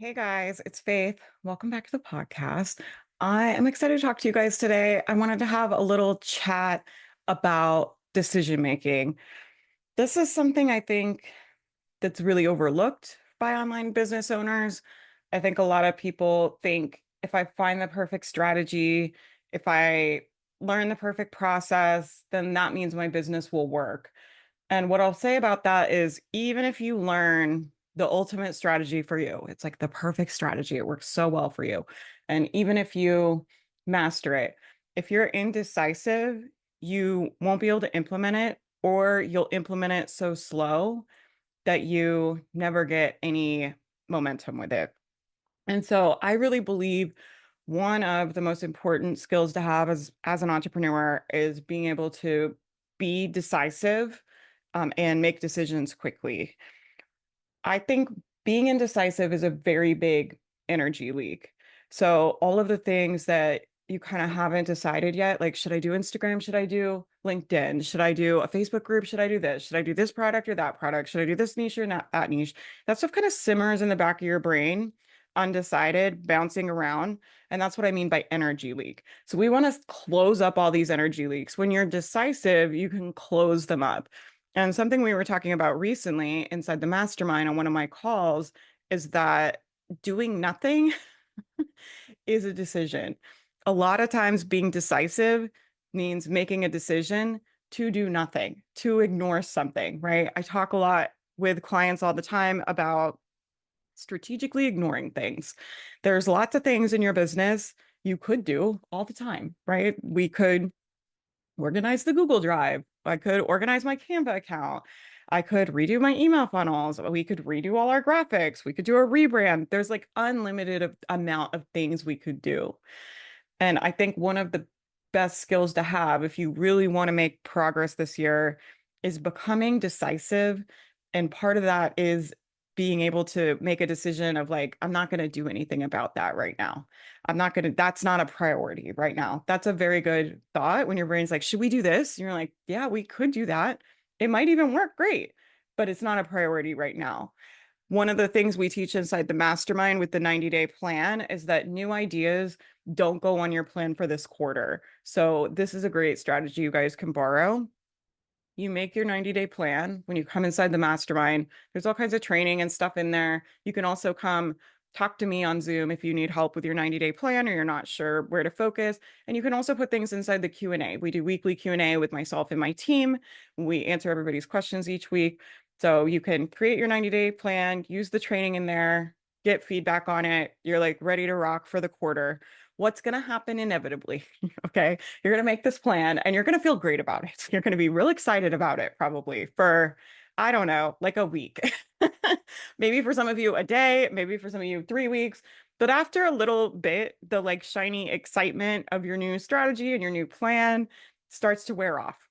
Hey guys, it's Faith. Welcome back to the podcast. I am excited to talk to you guys today. I wanted to have a little chat about decision making. This is something I think that's really overlooked by online business owners. I think a lot of people think if I find the perfect strategy, if I learn the perfect process, then that means my business will work. And what I'll say about that is even if you learn the ultimate strategy for you, it's like the perfect strategy, it works so well for you. And even if you master it, if you're indecisive, you won't be able to implement it, or you'll implement it so slow that you never get any momentum with it. And so I really believe one of the most important skills to have as an entrepreneur is being able to be decisive and make decisions quickly. I think being indecisive is a very big energy leak. So all of the things that you kind of haven't decided yet, like should I do Instagram? Should I do LinkedIn? Should I do a Facebook group? Should I do this? Should I do this product or that product? Should I do this niche or not that niche? That stuff kind of simmers in the back of your brain, undecided, bouncing around. And that's what I mean by energy leak. So we want to close up all these energy leaks. When you're decisive, you can close them up. And something we were talking about recently inside the mastermind on one of my calls is that doing nothing is a decision. A lot of times, being decisive means making a decision to do nothing, to ignore something, right? I talk a lot with clients all the time about strategically ignoring things. There's lots of things in your business you could do all the time, right? We could organize the Google Drive. I could organize my Canva account. I could redo my email funnels. We could redo all our graphics. We could do a rebrand. There's like unlimited amount of things we could do. And I think one of the best skills to have if you really want to make progress this year is becoming decisive. And part of that is being able to make a decision of like, I'm not going to do anything about that right now. I'm not going to, that's not a priority right now. That's a very good thought when your brain's like, should we do this? And you're like, yeah, we could do that. It might even work great, but it's not a priority right now. One of the things we teach inside the mastermind with the 90-day plan is that new ideas don't go on your plan for this quarter. So this is a great strategy you guys can borrow. You make your 90-day plan when you come inside the mastermind. There's all kinds of training and stuff in there. You can also come talk to me on Zoom if you need help with your 90-day plan or you're not sure where to focus. And you can also put things inside the Q&A. We do weekly Q&A with myself and my team. We answer everybody's questions each week. So you can create your 90-day plan, use the training in there, get feedback on it. You're like ready to rock for the quarter. What's going to happen inevitably? Okay. You're going to make this plan and you're going to feel great about it. You're going to be real excited about it probably for, I don't know, like a week. Maybe for some of you a day, maybe for some of you 3 weeks. But after a little bit, the like shiny excitement of your new strategy and your new plan starts to wear off.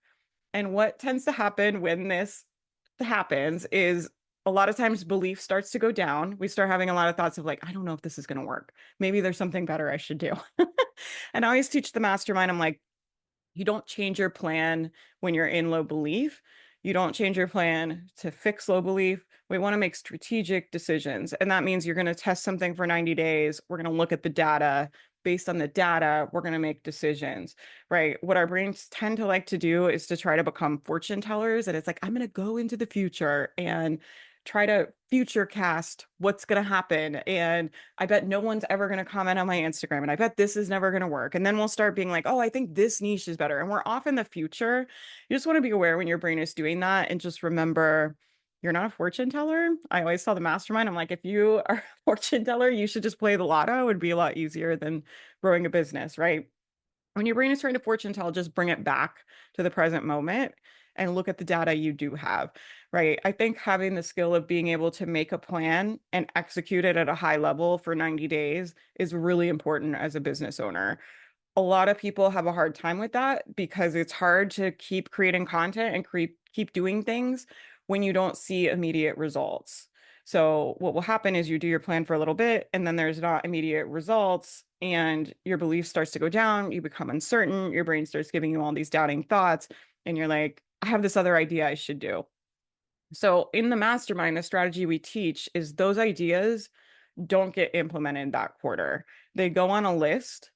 And what tends to happen when this happens is a lot of times belief starts to go down. We start having a lot of thoughts of like, I don't know if this is going to work. Maybe there's something better I should do. And I always teach the mastermind, I'm like, you don't change your plan when you're in low belief. You don't change your plan to fix low belief. We want to make strategic decisions. And that means you're going to test something for 90 days. We're going to look at the data. Based on the data, we're going to make decisions, right? What our brains tend to like to do is to try to become fortune tellers. And it's like, I'm going to go into the future and try to future cast what's going to happen. And I bet no one's ever going to comment on my Instagram. And I bet this is never going to work. And then we'll start being like, oh, I think this niche is better. And we're off in the future. You just want to be aware when your brain is doing that and just remember you're not a fortune teller. I always tell the mastermind, I'm like, if you are a fortune teller, you should just play the lotto. It would be a lot easier than growing a business, right? When your brain is trying to fortune tell, just bring it back to the present moment and look at the data you do have, right? I think having the skill of being able to make a plan and execute it at a high level for 90 days is really important as a business owner. A lot of people have a hard time with that because it's hard to keep creating content and keep doing things when you don't see immediate results. So what will happen is you do your plan for a little bit and then there's not immediate results and your belief starts to go down, you become uncertain, your brain starts giving you all these doubting thoughts and you're like, I have this other idea I should do. So in the mastermind, the strategy we teach is those ideas don't get implemented that quarter. They go on a list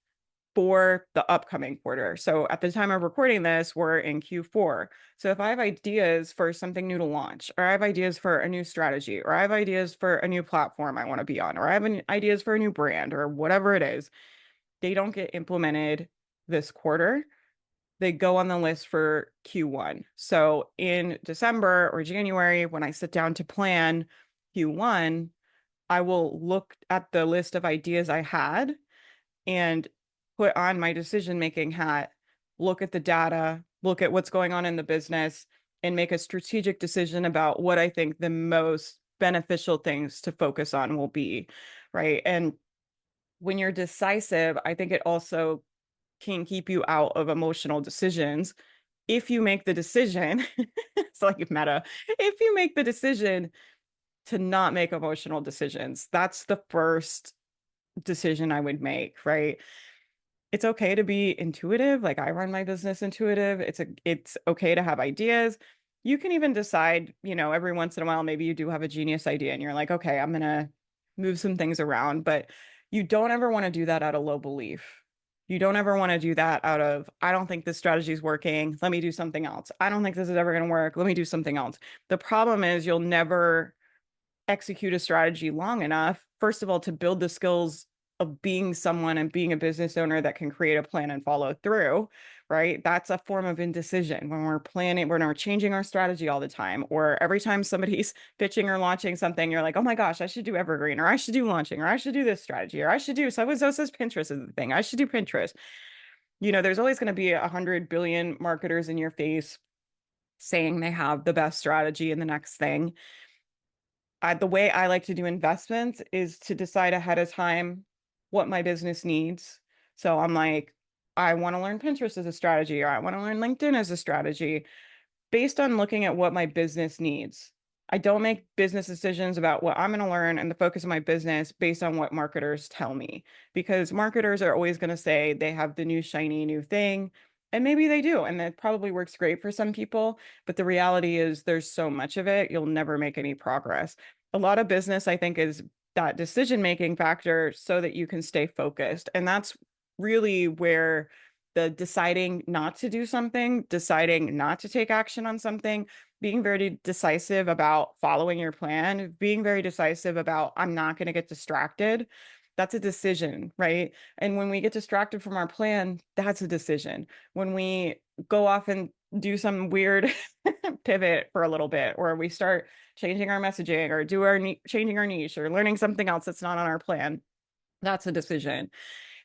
for the upcoming quarter. So at the time of recording this, we're in Q4. So if I have ideas for something new to launch, or I have ideas for a new strategy, or I have ideas for a new platform I want to be on, or I have ideas for a new brand, or whatever it is, they don't get implemented this quarter. They go on the list for Q1. So in December or January, when I sit down to plan Q1, I will look at the list of ideas I had and put on my decision making hat, look at the data, look at what's going on in the business, and make a strategic decision about what I think the most beneficial things to focus on will be. Right. And when you're decisive, I think it also can keep you out of emotional decisions. If you make the decision, it's like meta, if you make the decision to not make emotional decisions, that's the first decision I would make, right? It's okay to be intuitive. Like I run my business intuitive. It's okay to have ideas. You can even decide, every once in a while, maybe you do have a genius idea and you're like, okay, I'm gonna move some things around, but you don't ever want to do that out of low belief. You don't ever want to do that out of, I don't think this strategy is working. Let me do something else. I don't think this is ever going to work. Let me do something else. The problem is you'll never execute a strategy long enough, first of all, to build the skills of being someone and being a business owner that can create a plan and follow through, right? That's a form of indecision when we're planning, when we're changing our strategy all the time, or every time somebody's pitching or launching something, you're like, oh my gosh, I should do evergreen, or I should do launching, or I should do this strategy, or I should do so says Pinterest is the thing. I should do Pinterest. There's always going to be 100 billion marketers in your face saying they have the best strategy and the next thing. The way I like to do investments is to decide ahead of time what my business needs. So I'm like, I want to learn Pinterest as a strategy, or I want to learn LinkedIn as a strategy based on looking at what my business needs. I don't make business decisions about what I'm going to learn and the focus of my business based on what marketers tell me, because marketers are always going to say they have the new shiny new thing. And maybe they do. And that probably works great for some people. But the reality is there's so much of it, you'll never make any progress. A lot of business, I think, is that decision making factor so that you can stay focused. And that's really where the deciding not to do something, deciding not to take action on something, being very decisive about following your plan, being very decisive about, I'm not going to get distracted. That's a decision, right? And when we get distracted from our plan, that's a decision. When we go off and do some weird pivot for a little bit, or we start changing our messaging, or changing our niche, or learning something else that's not on our plan, that's a decision.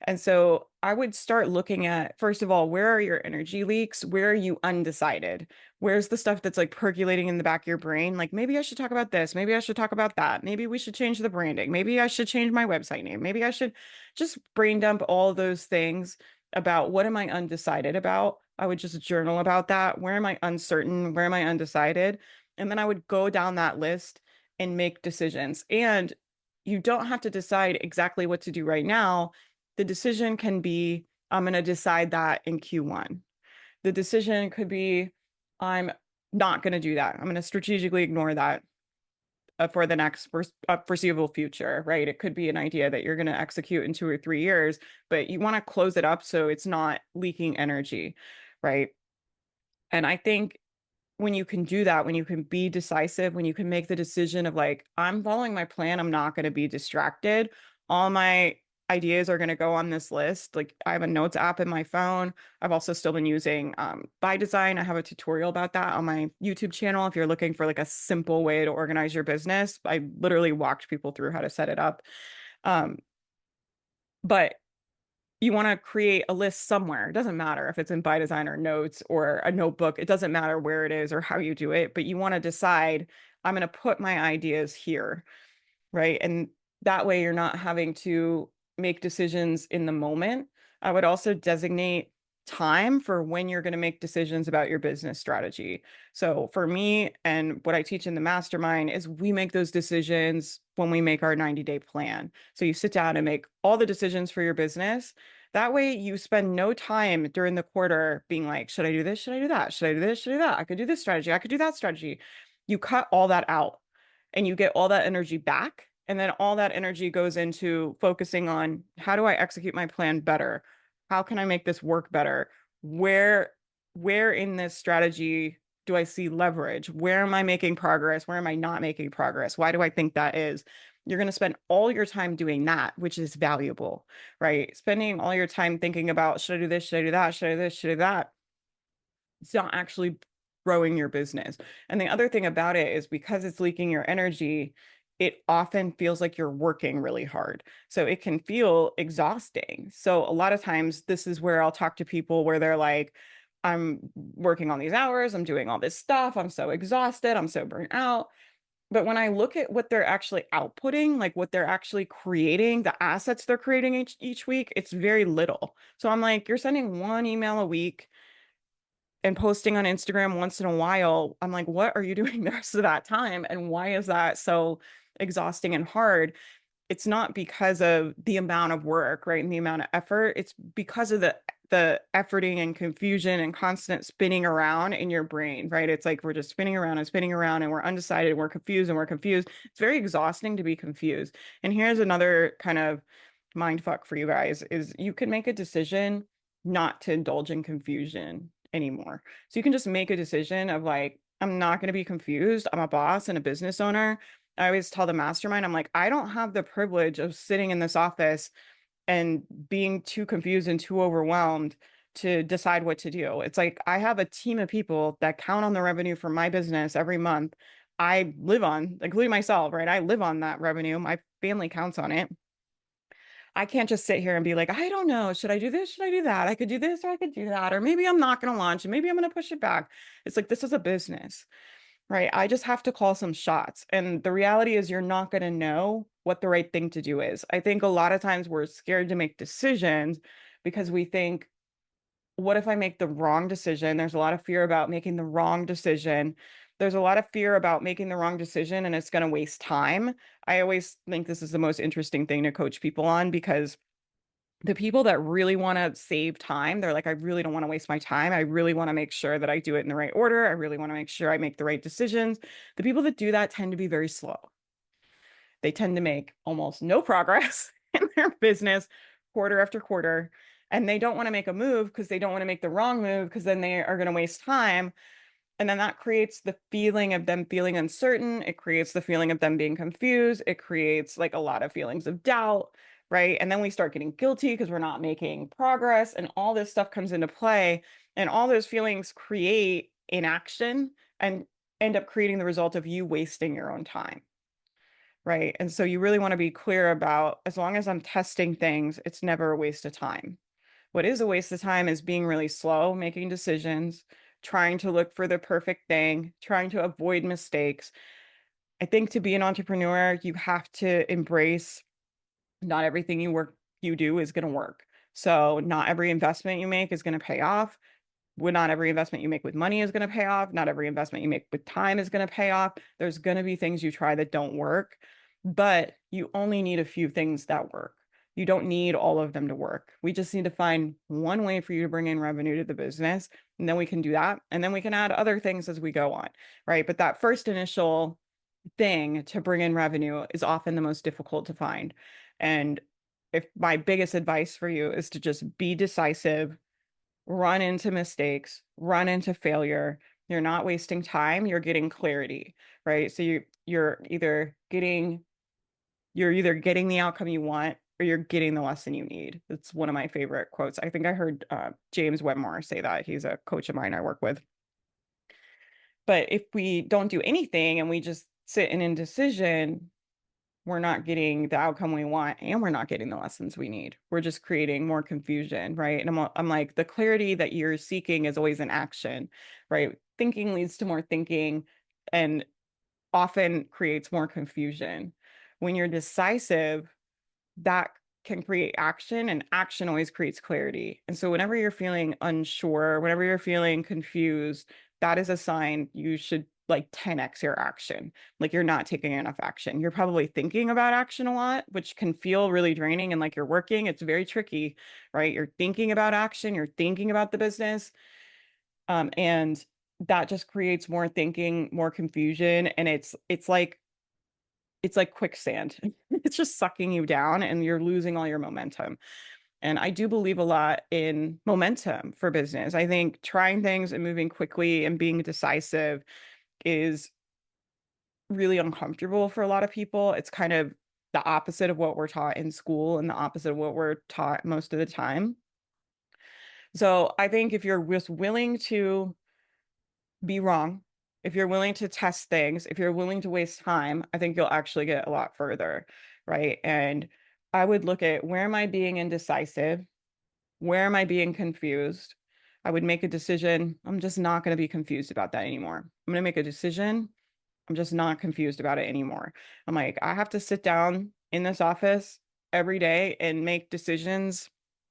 And so I would start looking at, first of all, where are your energy leaks? Where are you undecided? Where's the stuff that's like percolating in the back of your brain? Like, maybe I should talk about this. Maybe I should talk about that. Maybe we should change the branding. Maybe I should change my website name. Maybe I should just brain dump all those things about what am I undecided about? I would just journal about that. Where am I uncertain? Where am I undecided? And then I would go down that list and make decisions. And you don't have to decide exactly what to do right now. The decision can be, I'm going to decide that in Q1. The decision could be, I'm not going to do that. I'm going to strategically ignore that for the next foreseeable future, right? It could be an idea that you're going to execute in 2 or 3 years, but you want to close it up so it's not leaking energy, right? And I think when you can do that, when you can be decisive, when you can make the decision of like, I'm following my plan, I'm not going to be distracted. All my ideas are going to go on this list. Like I have a notes app in my phone. I've also still been using by design. I have a tutorial about that on my YouTube channel. If you're looking for like a simple way to organize your business, I literally walked people through how to set it up. But you want to create a list somewhere. It doesn't matter if it's in by design or notes or a notebook. It doesn't matter where it is or how you do it, but you want to decide, I'm going to put my ideas here, right? And that way you're not having to make decisions in the moment. I would also designate time for when you're going to make decisions about your business strategy. So for me, and what I teach in the mastermind is we make those decisions when we make our 90-day plan. So you sit down and make all the decisions for your business. That way you spend no time during the quarter being like, should I do this? Should I do that? Should I do this? Should I do that? I could do this strategy. I could do that strategy. You cut all that out and you get all that energy back And then all that energy goes into focusing on how do I execute my plan better? How can I make this work better? Where where in this strategy do I see leverage? Where am I making progress? Where am I not making progress? Why do I think that is? You're going to spend all your time doing that, which is valuable, right? Spending all your time thinking about should I do this? Should I do that? Should I do this? Should I do that? It's not actually growing your business. And the other thing about it is because it's leaking your energy, it often feels like you're working really hard. So it can feel exhausting. So a lot of times, this is where I'll talk to people where they're like, I'm working on these hours, I'm doing all this stuff, I'm so exhausted, I'm so burnt out. But when I look at what they're actually outputting, like what they're actually creating, the assets they're creating each week, it's very little. So I'm like, you're sending one email a week and posting on Instagram once in a while. I'm like, what are you doing the rest of that time? And why is that so exhausting and hard? It's not because of the amount of work, right? And the amount of effort. It's because of the efforting and confusion and constant spinning around in your brain, right? It's like we're just spinning around and we're undecided and we're confused and we're confused. It's very exhausting to be confused. And here's another kind of mind fuck for you guys is you can make a decision not to indulge in confusion anymore. So you can just make a decision of like, I'm not going to be confused. I'm a boss and a business owner. I always tell the mastermind, I'm like, I don't have the privilege of sitting in this office and being too confused and too overwhelmed to decide what to do. It's like I have a team of people that count on the revenue from my business every month. I live on, including myself, right? I live on that revenue. My family counts on it. I can't just sit here and be like, I don't know, should I do this? Should I do that? I could do this or I could do that. Or maybe I'm not going to launch and maybe I'm going to push it back. It's like, this is a business, right? I just have to call some shots. And the reality is, you're not going to know what the right thing to do is. I think a lot of times we're scared to make decisions because we think, what if I make the wrong decision? There's a lot of fear about making the wrong decision. There's a lot of fear about making the wrong decision and it's going to waste time. I always think this is the most interesting thing to coach people on because the people that really want to save time, they're like, I really don't want to waste my time. I really want to make sure that I do it in the right order. I really want to make sure I make the right decisions. The people that do that tend to be very slow. They tend to make almost no progress in their business quarter after quarter. And they don't want to make a move because they don't want to make the wrong move because then they are going to waste time. And then that creates the feeling of them feeling uncertain. It creates the feeling of them being confused. It creates like a lot of feelings of doubt, right? And then we start getting guilty because we're not making progress, and all this stuff comes into play. And all those feelings create inaction and end up creating the result of you wasting your own time, right? And so you really want to be clear about, as long as I'm testing things, it's never a waste of time. What is a waste of time is being really slow, making decisions, trying to look for the perfect thing, trying to avoid mistakes. I think to be an entrepreneur, you have to embrace not everything you do is going to work. So not every investment you make is going to pay off. Not every investment you make with money is going to pay off. Not every investment you make with time is going to pay off. There's going to be things you try that don't work, but you only need a few things that work. You don't need all of them to work. We just need to find one way for you to bring in revenue to the business, and then we can do that. And then we can add other things as we go on, right? But that first initial thing to bring in revenue is often the most difficult to find. And if my biggest advice for you is to just be decisive, run into mistakes, run into failure. You're not wasting time, you're getting clarity, right? So you're either getting the outcome you want or you're getting the lesson you need. It's one of my favorite quotes. I think I heard James Wedmore say that. He's a coach of mine I work with. But if we don't do anything and we just sit in indecision, we're not getting the outcome we want and we're not getting the lessons we need. We're just creating more confusion, right? And I'm like, the clarity that you're seeking is always an action, right? Thinking leads to more thinking and often creates more confusion. When you're decisive, that can create action, and action always creates clarity. And so whenever you're feeling unsure, whenever you're feeling confused, that is a sign you should like 10x your action. Like you're not taking enough action. You're probably thinking about action a lot, which can feel really draining and like you're working. It's very tricky, right? You're thinking about action, you're thinking about the business. And that just creates more thinking, more confusion. And it's like it's like quicksand. It's just sucking you down and you're losing all your momentum. And I do believe a lot in momentum for business. I think trying things and moving quickly and being decisive is really uncomfortable for a lot of people. It's kind of the opposite of what we're taught in school and the opposite of what we're taught most of the time. So I think if you're just willing to be wrong, if you're willing to test things, if you're willing to waste time, I think you'll actually get a lot further, right? And I would look at, where am I being indecisive? Where am I being confused? I would make a decision. I'm just not going to be confused about that anymore. I'm going to make a decision. I'm just not confused about it anymore. I'm like, I have to sit down in this office every day and make decisions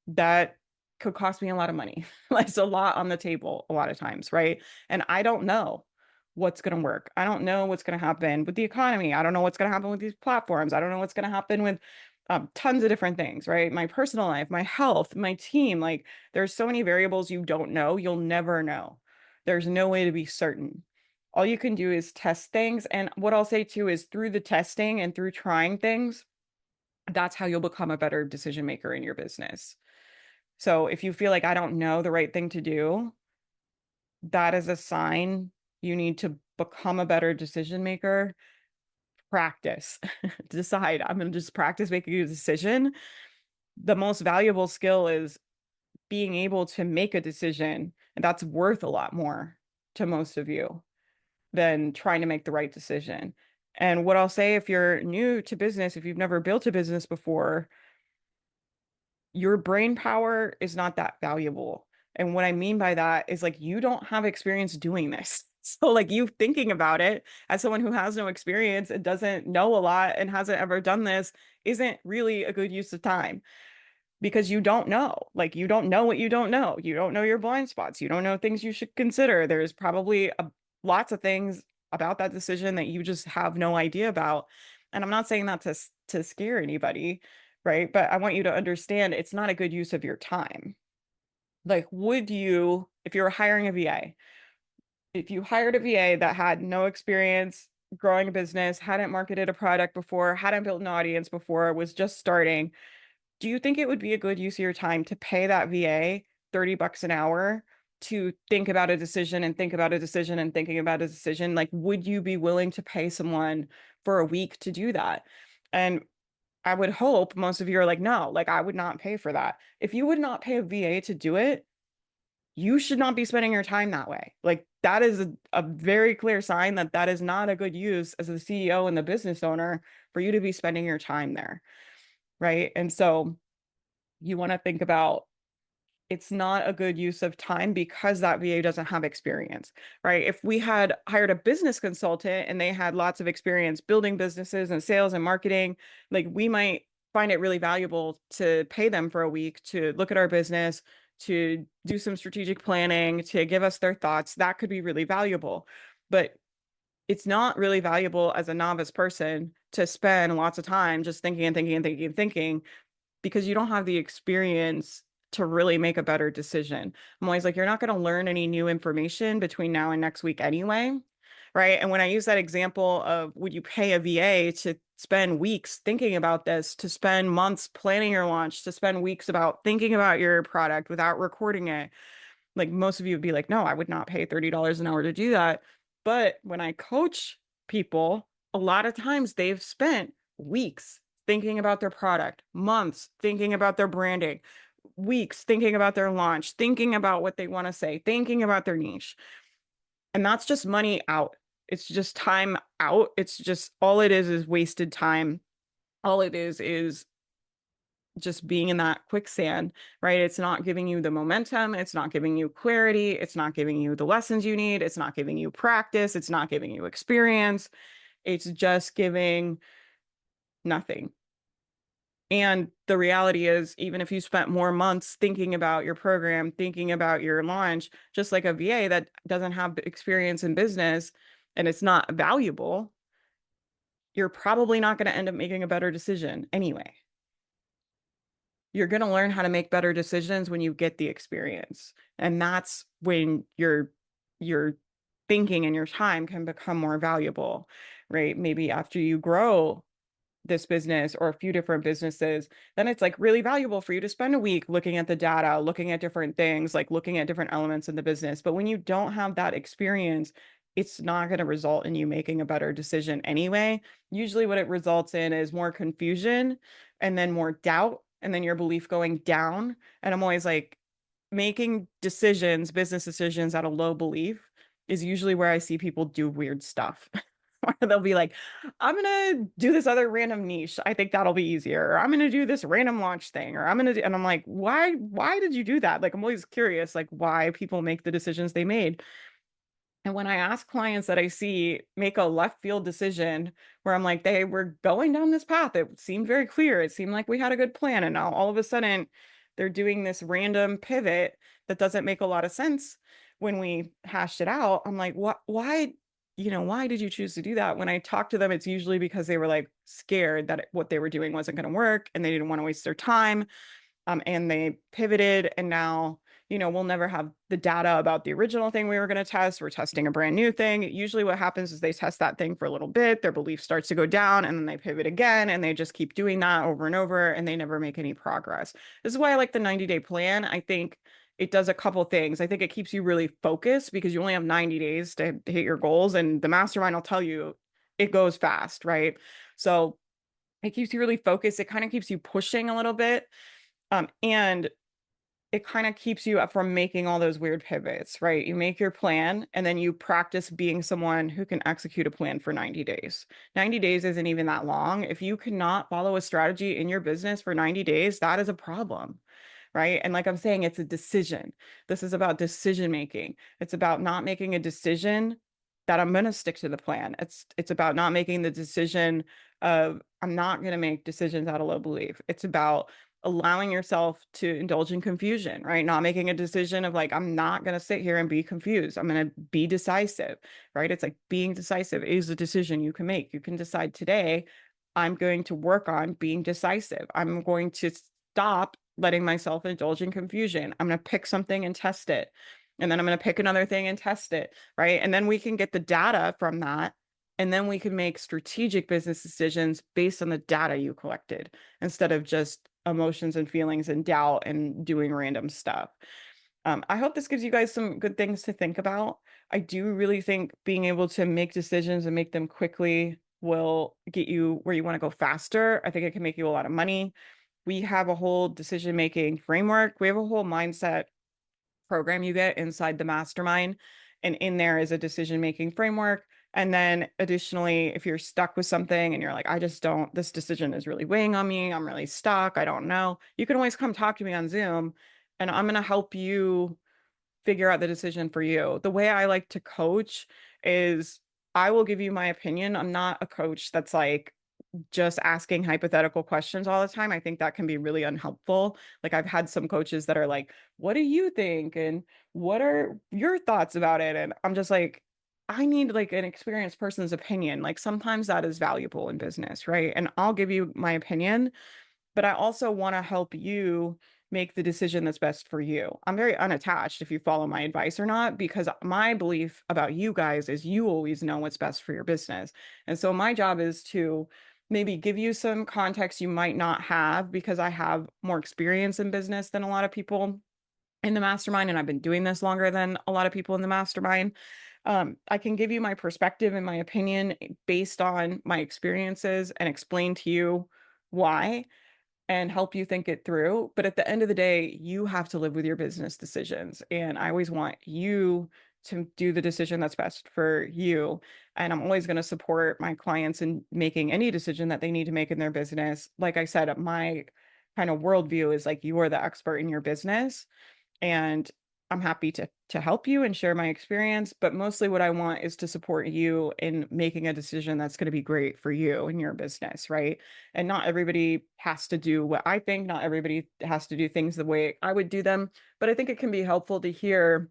that could cost me a lot of money. Like, it's a lot on the table a lot of times, right? And I don't know what's going to work. I don't know what's going to happen with the economy. I don't know what's going to happen with these platforms. I don't know what's going to happen with tons of different things, right? My personal life, my health, my team. Like, there's so many variables you don't know. You'll never know. There's no way to be certain. All you can do is test things. And what I'll say too is, through the testing and through trying things, that's how you'll become a better decision maker in your business. So if you feel like, I don't know the right thing to do, that is a sign you need to become a better decision maker. Practice. Decide, I'm going to just practice making a decision. The most valuable skill is being able to make a decision, and that's worth a lot more to most of you than trying to make the right decision. And what I'll say, if you're new to business, if you've never built a business before, your brain power is not that valuable. And what I mean by that is, like, you don't have experience doing this. So like, you thinking about it as someone who has no experience and doesn't know a lot and hasn't ever done this isn't really a good use of time, because you don't know. Like, you don't know what you don't know. You don't know your blind spots. You don't know things you should consider. There's probably lots of things about that decision that you just have no idea about. And I'm not saying that to scare anybody, right? But I want you to understand, it's not a good use of your time. Like, would you, if you were hiring a VA, if you hired a VA that had no experience growing a business, hadn't marketed a product before, hadn't built an audience before, was just starting, do you think it would be a good use of your time to pay that VA $30 an hour to think about a decision and think about a decision and thinking about a decision? Like, would you be willing to pay someone for a week to do that? And I would hope most of you are like, no, like, I would not pay for that. If you would not pay a VA to do it, you should not be spending your time that way. Like, that is a very clear sign that that is not a good use as the CEO and the business owner for you to be spending your time there. Right. And so you want to think about, it's not a good use of time because that VA doesn't have experience, right? If we had hired a business consultant and they had lots of experience building businesses and sales and marketing, like, we might find it really valuable to pay them for a week to look at our business, to do some strategic planning, to give us their thoughts. That could be really valuable. But it's not really valuable as a novice person to spend lots of time just thinking and thinking and thinking and thinking, because you don't have the experience to really make a better decision. I'm always like, you're not going to learn any new information between now and next week anyway, right? And when I use that example of, would you pay a VA to spend weeks thinking about this, to spend months planning your launch, to spend weeks about thinking about your product without recording it? Like, most of you would be like, no, I would not pay $30 an hour to do that. But when I coach people, a lot of times they've spent weeks thinking about their product, months thinking about their branding, weeks thinking about their launch, thinking about what they want to say, thinking about their niche. And that's just money out. It's just time out. It's just, all it is wasted time. All it is just being in that quicksand, right? It's not giving you the momentum. It's not giving you clarity. It's not giving you the lessons you need. It's not giving you practice. It's not giving you experience. It's just giving nothing. And the reality is, even if you spent more months thinking about your program, thinking about your launch, just like a VA that doesn't have experience in business and it's not valuable, you're probably not going to end up making a better decision anyway. You're going to learn how to make better decisions when you get the experience. And that's when your thinking and your time can become more valuable. right? Maybe after you grow this business or a few different businesses, then it's like really valuable for you to spend a week looking at the data, looking at different things, like looking at different elements in the business. But when you don't have that experience, it's not going to result in you making a better decision anyway. Usually, what it results in is more confusion and then more doubt, and then your belief going down. And I'm always like, making decisions, business decisions at a low belief is usually where I see people do weird stuff. Or they'll be like, I'm gonna do this other random niche. I think that'll be easier. Or I'm gonna do this random launch thing. Or I'm gonna do, and I'm like, why did you do that? Like, I'm always curious, like why people make the decisions they made. And when I ask clients that I see make a left field decision where I'm like, they were going down this path, it seemed very clear. It seemed like we had a good plan. And now all of a sudden they're doing this random pivot that doesn't make a lot of sense when we hashed it out. I'm like, what, why, why did you choose to do that? When I talk to them, it's usually because they were like scared that what they were doing wasn't going to work and they didn't want to waste their time. And they pivoted, and now, we'll never have the data about the original thing we were going to test. We're testing a brand new thing. Usually what happens is they test that thing for a little bit, their belief starts to go down, and then they pivot again, and they just keep doing that over and over, and they never make any progress. This is why I like the 90-day plan. I think it does a couple things. I think it keeps you really focused because you only have 90 days to hit your goals, and the mastermind will tell you it goes fast, right? So it keeps you really focused. It kind of keeps you pushing a little bit. And it kind of keeps you up from making all those weird pivots, right? You make your plan and then you practice being someone who can execute a plan for 90 days. 90 days isn't even that long. If you cannot follow a strategy in your business for 90 days, that is a problem, right? And like I'm saying, it's a decision. This is about decision making. It's about not making a decision that I'm going to stick to the plan. It's about not making the decision of I'm not going to make decisions out of low belief. It's about allowing yourself to indulge in confusion, right? Not making a decision of like, I'm not going to sit here and be confused. I'm going to be decisive, right? It's like being decisive is a decision you can make. You can decide today, I'm going to work on being decisive. I'm going to stop letting myself indulge in confusion. I'm going to pick something and test it. And then I'm going to pick another thing and test it, right? And then we can get the data from that. And then we can make strategic business decisions based on the data you collected instead of just emotions and feelings and doubt and doing random stuff. I hope this gives you guys some good things to think about. I do really think being able to make decisions and make them quickly will get you where you want to go faster. I think it can make you a lot of money. We have a whole decision-making framework. We have a whole mindset program you get inside the mastermind. And in there is a decision-making framework. And then additionally, if you're stuck with something and you're like, I just don't, this decision is really weighing on me, I'm really stuck, I don't know, you can always come talk to me on Zoom and I'm going to help you figure out the decision for you. The way I like to coach is I will give you my opinion. I'm not a coach that's like, just asking hypothetical questions all the time. I think that can be really unhelpful. Like I've had some coaches that are like, what do you think? And what are your thoughts about it? And I'm just like, I need like an experienced person's opinion. Like sometimes that is valuable in business, right? And I'll give you my opinion, but I also want to help you make the decision that's best for you. I'm very unattached if you follow my advice or not, because my belief about you guys is you always know what's best for your business. And so my job is to maybe give you some context you might not have because I have more experience in business than a lot of people in the mastermind, and I've been doing this longer than a lot of people in the mastermind. I can give you my perspective and my opinion based on my experiences and explain to you why and help you think it through. But at the end of the day, you have to live with your business decisions. And I always want you to do the decision that's best for you. And I'm always going to support my clients in making any decision that they need to make in their business. Like I said, my kind of worldview is like you are the expert in your business. And I'm happy to help you and share my experience, but mostly what I want is to support you in making a decision that's going to be great for you and your business, right? And not everybody has to do what I think, not everybody has to do things the way I would do them, but I think it can be helpful to hear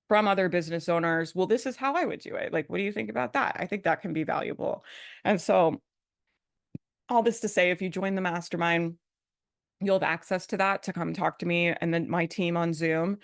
from other business owners, well, this is how I would do it. Like, what do you think about that? I think that can be valuable. And so all this to say, if you join the mastermind, you'll have access to that to come talk to me and then my team on Zoom.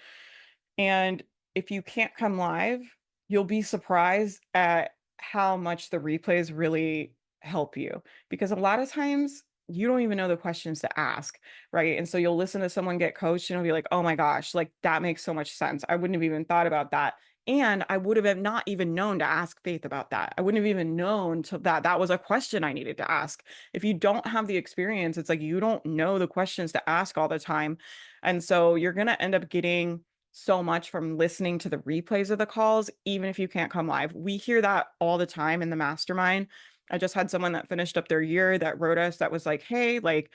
And if you can't come live, you'll be surprised at how much the replays really help you, because a lot of times you don't even know the questions to ask, right? And so you'll listen to someone get coached and you'll be like, oh my gosh, like that makes so much sense. I wouldn't have even thought about that. And I would have not even known to ask Faith about that. I wouldn't have even known to that that was a question I needed to ask. If you don't have the experience, it's like you don't know the questions to ask all the time. And so you're going to end up getting so much from listening to the replays of the calls, even if you can't come live. We hear that all the time in the mastermind. I just had someone that finished up their year that wrote us that was like, hey, like,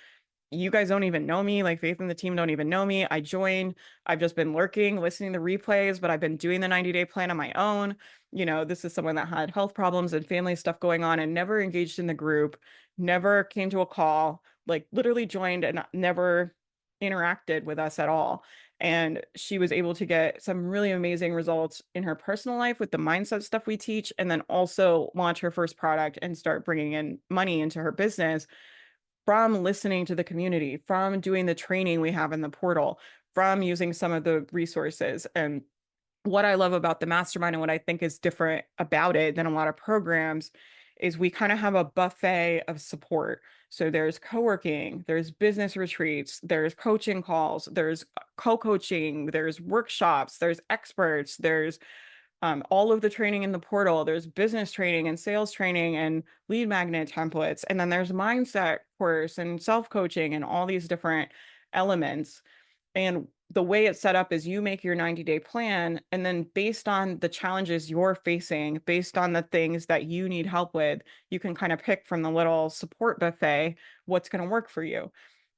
you guys don't even know me. Like Faith and the team don't even know me. I joined. I've just been lurking, listening to replays, but I've been doing the 90-day plan on my own. This is someone that had health problems and family stuff going on and never engaged in the group, never came to a call, like literally joined and never interacted with us at all. And she was able to get some really amazing results in her personal life with the mindset stuff we teach, and then also launch her first product and start bringing in money into her business from listening to the community, from doing the training we have in the portal, from using some of the resources. And what I love about the mastermind and what I think is different about it than a lot of programs is we kind of have a buffet of support. So there's co-working, there's business retreats, there's coaching calls, there's co-coaching, there's workshops, there's experts, there's all of the training in the portal. There's business training and sales training and lead magnet templates. And then there's mindset course and self-coaching and all these different elements. And the way it's set up is you make your 90-day plan, and then based on the challenges you're facing, based on the things that you need help with, you can kind of pick from the little support buffet what's going to work for you.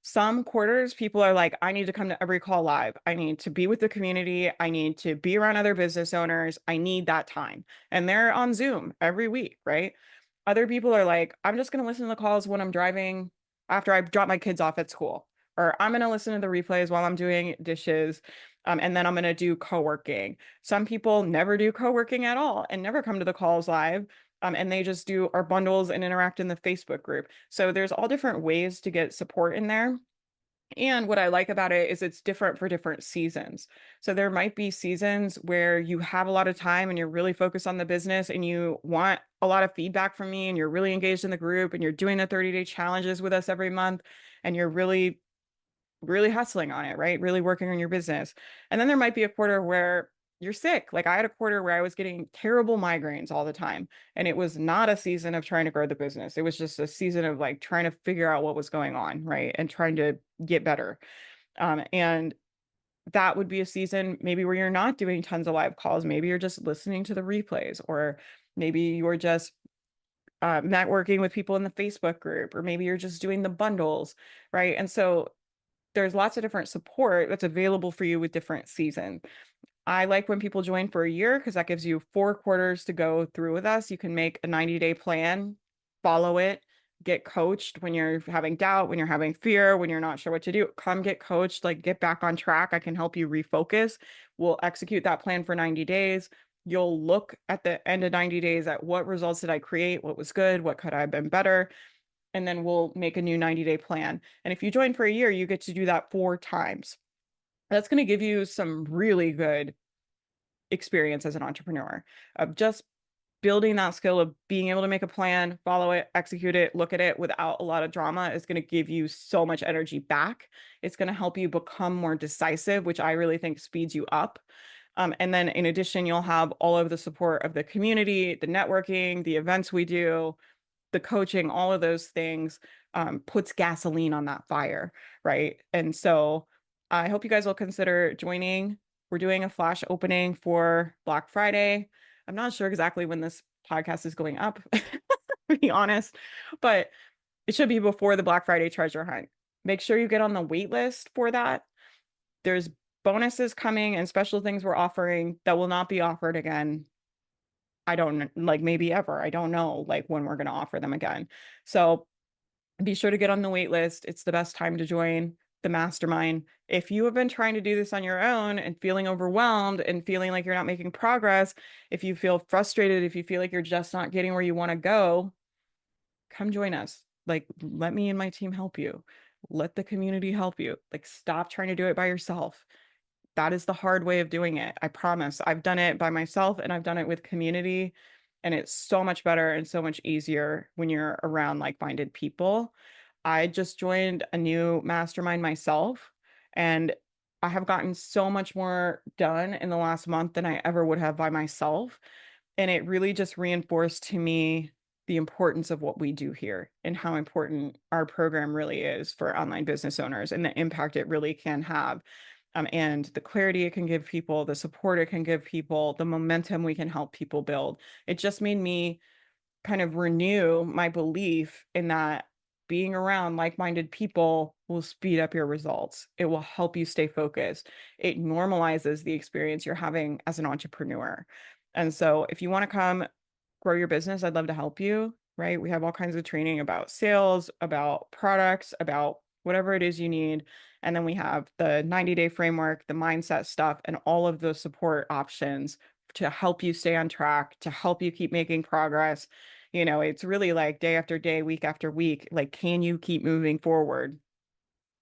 Some quarters, people are like, I need to come to every call live. I need to be with the community. I need to be around other business owners. I need that time. And they're on Zoom every week, right? Other people are like, I'm just going to listen to the calls when I'm driving after I drop my kids off at school, or I'm going to listen to the replays while I'm doing dishes. And then I'm going to do co-working. Some people never do co-working at all and never come to the calls live. And they just do our bundles and interact in the Facebook group. So there's all different ways to get support in there. And what I like about it is it's different for different seasons. So there might be seasons where you have a lot of time and you're really focused on the business and you want a lot of feedback from me and you're really engaged in the group and you're doing the 30-day challenges with us every month and you're really hustling on it, right? Really working on your business. And then there might be a quarter where you're sick. Like I had a quarter where I was getting terrible migraines all the time. And it was not a season of trying to grow the business. It was just a season of like trying to figure out what was going on, right? And trying to get better. And that would be a season maybe where you're not doing tons of live calls. Maybe you're just listening to the replays, or maybe you're just networking with people in the Facebook group, or maybe you're just doing the bundles, right? And so there's lots of different support that's available for you with different seasons. I like when people join for a year because that gives you 4 quarters to go through with us. You can make a 90-day plan, follow it, get coached when you're having doubt, when you're having fear, when you're not sure what to do. Come get coached, like get back on track. I can help you refocus. We'll execute that plan for 90 days. You'll look at the end of 90 days at what results did I create, what was good, what could I have been better, and then we'll make a new 90-day plan. And if you join for a year, you get to do that 4 times. That's going to give you some really good experience as an entrepreneur of just building that skill of being able to make a plan, follow it, execute it, look at it without a lot of drama is going to give you so much energy back. It's going to help you become more decisive, which I really think speeds you up. And then in addition, you'll have all of the support of the community, the networking, the events we do, the coaching, all of those things puts gasoline on that fire, right? And so I hope you guys will consider joining. We're doing a flash opening for Black Friday. I'm not sure exactly when this podcast is going up, to be honest, but it should be before the Black Friday treasure hunt. Make sure you get on the wait list for that. There's bonuses coming and special things we're offering that will not be offered again. I don't like maybe ever. I don't know like when we're going to offer them again. So be sure to get on the wait list. It's the best time to join the mastermind. If you have been trying to do this on your own and feeling overwhelmed and feeling like you're not making progress, if you feel frustrated, if you feel like you're just not getting where you want to go, come join us. Like, let me and my team help you. Let the community help you. Like, stop trying to do it by yourself. That is the hard way of doing it. I promise. I've done it by myself and I've done it with community. And it's so much better and so much easier when you're around like-minded people. I just joined a new mastermind myself, and I have gotten so much more done in the last month than I ever would have by myself. And it really just reinforced to me the importance of what we do here and how important our program really is for online business owners and the impact it really can have. And the clarity it can give people, the support it can give people, the momentum we can help people build. It just made me kind of renew my belief in that being around like-minded people will speed up your results. It will help you stay focused. It normalizes the experience you're having as an entrepreneur. And so if you want to come grow your business, I'd love to help you, right? We have all kinds of training about sales, about products, about whatever it is you need. And then we have the 90-day framework, the mindset stuff, and all of the support options to help you stay on track, to help you keep making progress. It's really like day after day, week after week, like, can you keep moving forward?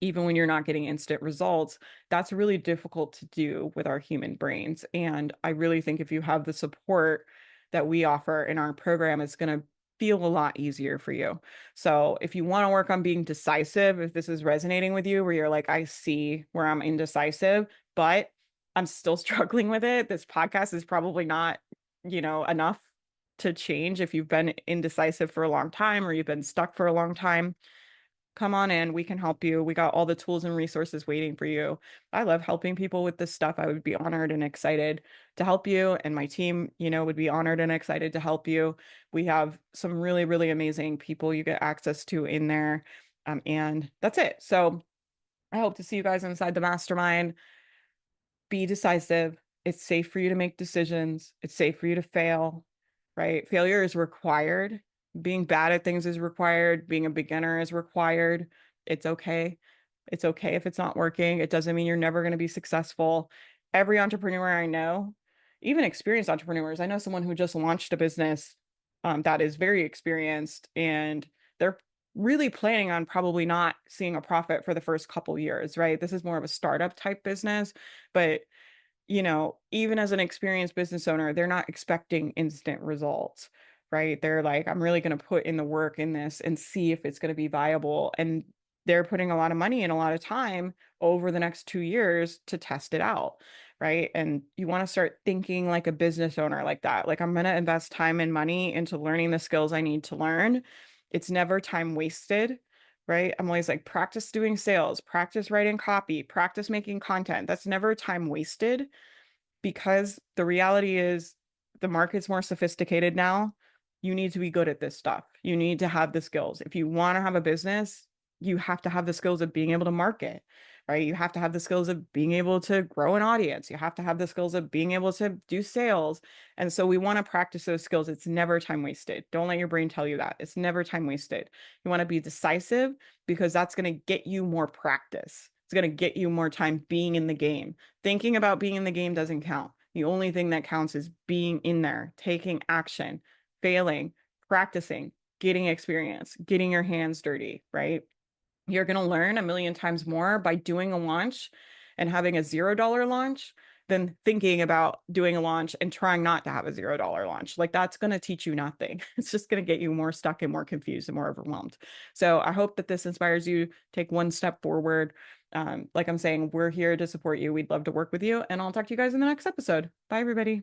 Even when you're not getting instant results, that's really difficult to do with our human brains. And I really think if you have the support that we offer in our program, it's going to feel a lot easier for you. So if you want to work on being decisive, if this is resonating with you, where you're like, I see where I'm indecisive, but I'm still struggling with it, this podcast is probably not, enough to change if you've been indecisive for a long time or you've been stuck for a long time. Come on in. We can help you. We got all the tools and resources waiting for you. I love helping people with this stuff. I would be honored and excited to help you. And my team, would be honored and excited to help you. We have some really, really amazing people you get access to in there. And that's it. So I hope to see you guys inside the mastermind. Be decisive. It's safe for you to make decisions. It's safe for you to fail, right? Failure is required. Being bad at things is required. Being a beginner is required. It's okay. It's okay if it's not working. It doesn't mean you're never going to be successful. Every entrepreneur I know, even experienced entrepreneurs, I know someone who just launched a business that is very experienced, and they're really planning on probably not seeing a profit for the first couple years, right? This is more of a startup type business, but even as an experienced business owner, they're not expecting instant results, right? They're like, I'm really going to put in the work in this and see if it's going to be viable. And they're putting a lot of money and a lot of time over the next 2 years to test it out, right? And you want to start thinking like a business owner like that. Like, I'm going to invest time and money into learning the skills I need to learn. It's never time wasted. Right? I'm always like, practice doing sales, practice writing copy, practice making content. That's never time wasted, because the reality is the market's more sophisticated now. You need to be good at this stuff. You need to have the skills. If you want to have a business, you have to have the skills of being able to market, right? You have to have the skills of being able to grow an audience. You have to have the skills of being able to do sales. And so we want to practice those skills. It's never time wasted. Don't let your brain tell you that. It's never time wasted. You want to be decisive, because that's going to get you more practice. It's going to get you more time being in the game. Thinking about being in the game doesn't count. The only thing that counts is being in there, taking action, failing, practicing, getting experience, getting your hands dirty, right? You're going to learn a million times more by doing a launch and having a $0 launch than thinking about doing a launch and trying not to have a $0 launch. Like, that's going to teach you nothing. It's just going to get you more stuck and more confused and more overwhelmed. So I hope that this inspires you. Take one step forward. Like I'm saying, we're here to support you. We'd love to work with you. And I'll talk to you guys in the next episode. Bye, everybody.